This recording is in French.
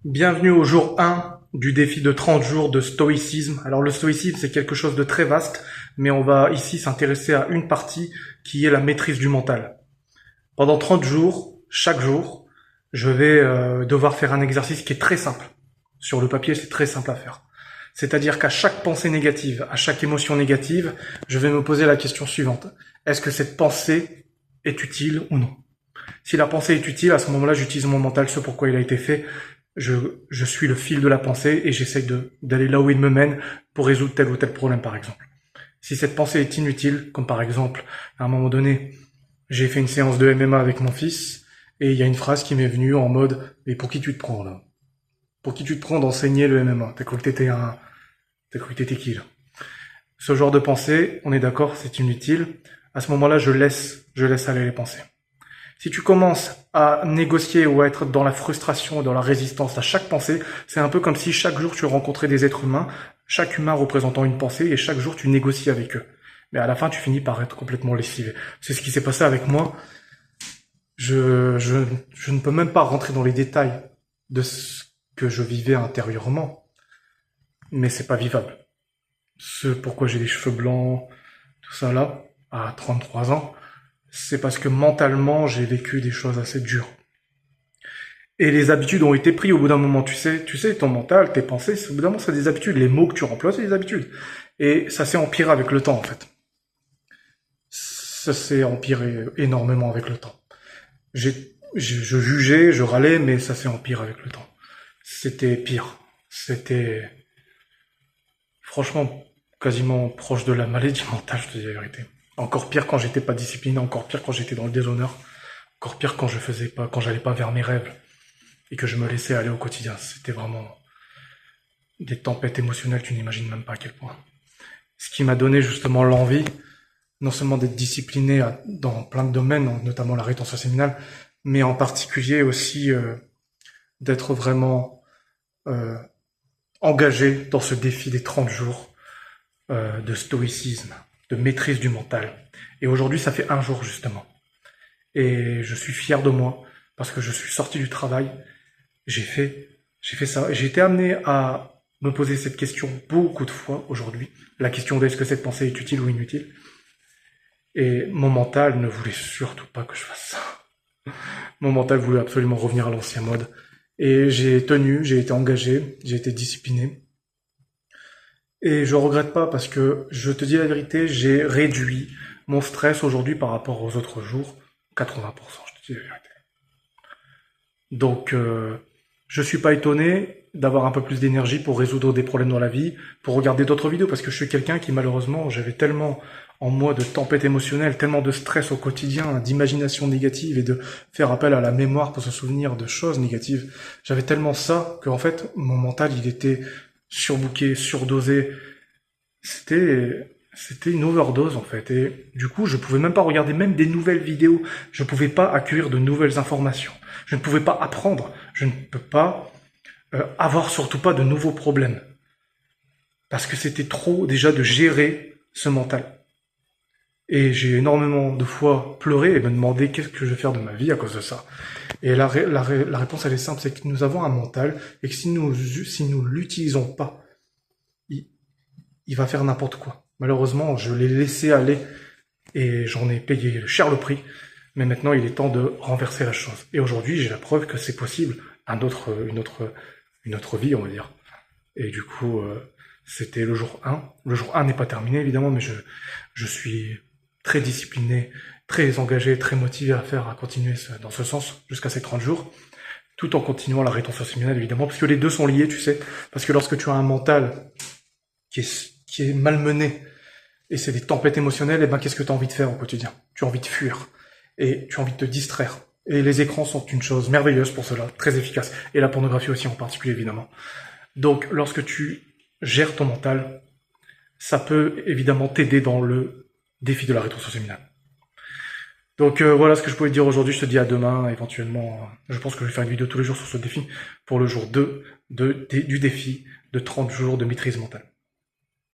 Bienvenue au jour 1 du défi de 30 jours de stoïcisme. Alors le stoïcisme, c'est quelque chose de très vaste, mais on va ici s'intéresser à une partie qui est la maîtrise du mental. Pendant 30 jours, chaque jour, je vais devoir faire un exercice qui est très simple. Sur le papier, c'est très simple à faire. C'est-à-dire qu'à chaque pensée négative, à chaque émotion négative, je vais me poser la question suivante. Est-ce que cette pensée est utile ou non? Si la pensée est utile, à ce moment-là, j'utilise mon mental, ce pourquoi il a été fait. Je suis le fil de la pensée et j'essaye d'aller là où il me mène pour résoudre tel ou tel problème, par exemple. Si cette pensée est inutile, comme par exemple, à un moment donné, j'ai fait une séance de MMA avec mon fils et il y a une phrase qui m'est venue en mode « Mais pour qui tu te prends, là? Pour qui tu te prends d'enseigner le MMA? T'as cru que t'étais qui, là ?» Ce genre de pensée, on est d'accord, c'est inutile. À ce moment-là, je laisse aller les pensées. Si tu commences à négocier ou à être dans la frustration, dans la résistance à chaque pensée, c'est un peu comme si chaque jour tu rencontrais des êtres humains, chaque humain représentant une pensée, et chaque jour tu négocies avec eux. Mais à la fin, tu finis par être complètement lessivé. C'est ce qui s'est passé avec moi. Je ne peux même pas rentrer dans les détails de ce que je vivais intérieurement, mais c'est pas vivable. Ce pourquoi j'ai des cheveux blancs, tout ça là, à 33 ans, c'est parce que mentalement, j'ai vécu des choses assez dures. Et les habitudes ont été prises au bout d'un moment, tu sais, ton mental, tes pensées, au bout d'un moment, c'est des habitudes. Les mots que tu remploies, c'est des habitudes. Et ça s'est empiré avec le temps, en fait. Ça s'est empiré énormément avec le temps. Je jugeais, je râlais, mais ça s'est empiré avec le temps. C'était pire. C'était, franchement, quasiment proche de la maladie mentale, je te dis la vérité. Encore pire quand j'étais pas discipliné, encore pire quand j'étais dans le déshonneur, encore pire quand quand j'allais pas vers mes rêves et que je me laissais aller au quotidien. C'était vraiment des tempêtes émotionnelles, tu n'imagines même pas à quel point. Ce qui m'a donné justement l'envie, non seulement d'être discipliné dans plein de domaines, notamment la rétention séminale, mais en particulier aussi d'être vraiment engagé dans ce défi des 30 jours de stoïcisme, de maîtrise du mental. Et aujourd'hui, ça fait un jour justement. Et je suis fier de moi parce que je suis sorti du travail, j'ai fait ça. J'ai été amené à me poser cette question beaucoup de fois aujourd'hui. La question de est-ce que cette pensée est utile ou inutile. Et mon mental ne voulait surtout pas que je fasse ça. Mon mental voulait absolument revenir à l'ancien mode. Et j'ai tenu, j'ai été engagé, j'ai été discipliné. Et je regrette pas parce que, je te dis la vérité, j'ai réduit mon stress aujourd'hui par rapport aux autres jours. 80%, je te dis la vérité. Donc, je suis pas étonné d'avoir un peu plus d'énergie pour résoudre des problèmes dans la vie, pour regarder d'autres vidéos, parce que je suis quelqu'un qui, malheureusement, j'avais tellement en moi de tempête émotionnelle, tellement de stress au quotidien, d'imagination négative et de faire appel à la mémoire pour se souvenir de choses négatives. J'avais tellement ça qu'en fait, mon mental, il était surbooké, surdosé. C'était une overdose, en fait. Et du coup, je pouvais même pas regarder même des nouvelles vidéos. Je pouvais pas accueillir de nouvelles informations. Je ne pouvais pas apprendre. Je ne peux pas avoir surtout pas de nouveaux problèmes. Parce que c'était trop déjà de gérer ce mental. Et j'ai énormément de fois pleuré et me demandé qu'est-ce que je vais faire de ma vie à cause de ça. Et la réponse, elle est simple, c'est que nous avons un mental et que si nous l'utilisons pas, il va faire n'importe quoi. Malheureusement, je l'ai laissé aller et j'en ai payé cher le prix. Mais maintenant, il est temps de renverser la chose. Et aujourd'hui, j'ai la preuve que c'est possible. Une autre vie, on va dire. Et du coup, c'était le jour 1. Le jour 1 n'est pas terminé, évidemment, mais je suis très discipliné, très engagé, très motivé à continuer dans ce sens jusqu'à ces 30 jours, tout en continuant la rétention séminale, évidemment, parce que les deux sont liés, tu sais. Parce que lorsque tu as un mental qui est malmené, et c'est des tempêtes émotionnelles, et ben qu'est-ce que tu as envie de faire au quotidien? Tu as envie de fuir, et tu as envie de te distraire. Et les écrans sont une chose merveilleuse pour cela, très efficace. Et la pornographie aussi en particulier, évidemment. Donc, lorsque tu gères ton mental, ça peut évidemment t'aider dans le défi de la rétention séminale. Donc voilà ce que je pouvais te dire aujourd'hui, je te dis à demain, éventuellement, je pense que je vais faire une vidéo tous les jours sur ce défi, pour le jour 2 du défi de 30 jours de maîtrise mentale.